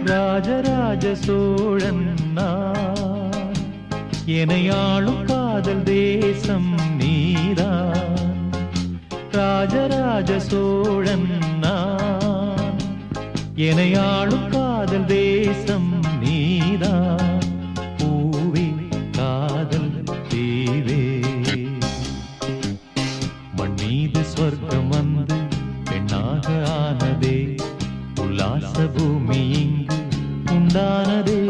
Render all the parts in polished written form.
ராஜராஜ சோழன் நான், எனையாளும் காதல் தேசம் நீதான். ராஜராஜ சோழன் நான், எனையாளும் காதல் தேசம் நீதான். பூவே காதல் தீவே, மண் மீது சொர்க்கம் வந்து பெண்ணாக ஆனதே, உல்லாச பூமி இங்கு உண்டானதே.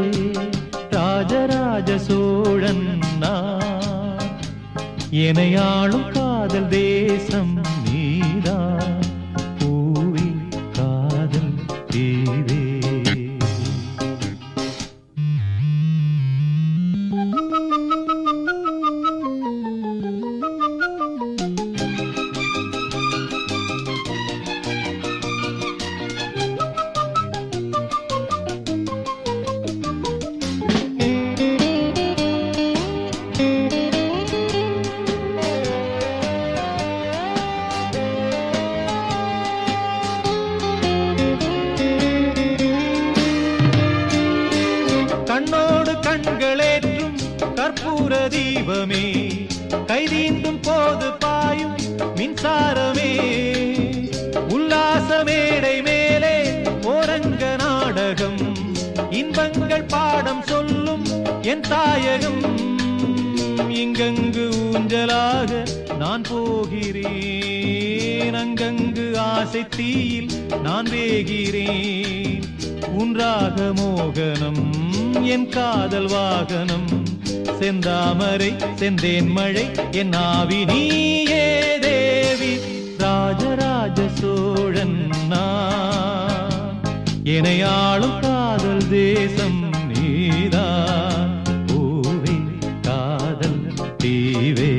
ராஜராஜ சோழன் நான், எனையாளும் காதல் தேசம் நீதான். பூவே காதல் தீவே. கண்ணோடு கண்களேற்றும் கற்பூர தீபமே, கைதீண்டும் போது பாயும் மின்சாரமே, உல்லாச மேடை மேலே ஓரங்க நாடகம், இன்பங்கள் பாடம் சொல்லும் என் தாயகம். இங்கங்கு ஊஞ்சலாக நான் போகிறேன், அங்கங்கு ஆசை தீயில் நான் வேகிறேன். உன்றாக மோகனம் என் காதல் வாகனம், செந்தாமரை செந்தேன் மழை என் ஆவி நீயே தேவி. ராஜராஜ சோழன் நான், எனையாளும் காதல் தேசம் நீதான். பூவே காதல் தீவே.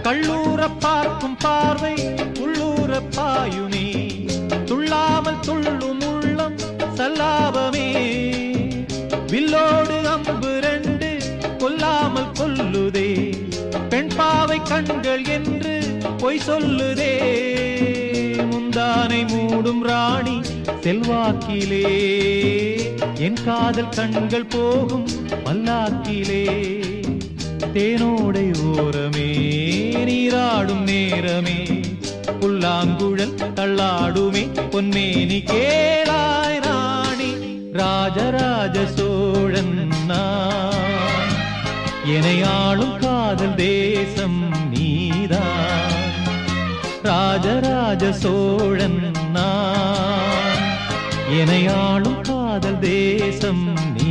கள்ளூர பார்க்கும் பார்வை உள்ளூர பாயுமே, துள்ளாமல் துள்ளும் உள்ளம் சல்லாபமே. வில்லோடு அம்பு ரெண்டு கொல்லாமல் கொல்லுதே, பெண் பாவை கண்கள் என்று பொய் சொல்லுதே. முந்தானை மூடும் ராணி செல்வாக்கிலே, என் காதல் கண்கள் போகும் பல்லாக்கிலே. தேனோடை ஓரமே நீராடும் நேரமே, புல்லாங்குழல் தள்ளாடுமே பொன்மேனி கேளாய் ராணி. ராஜராஜ சோழன் நான், எனையாளும் காதல் தேசம் நீதான். ராஜராஜ சோழன் நான், எனையாளும் காதல் தேசம் நீ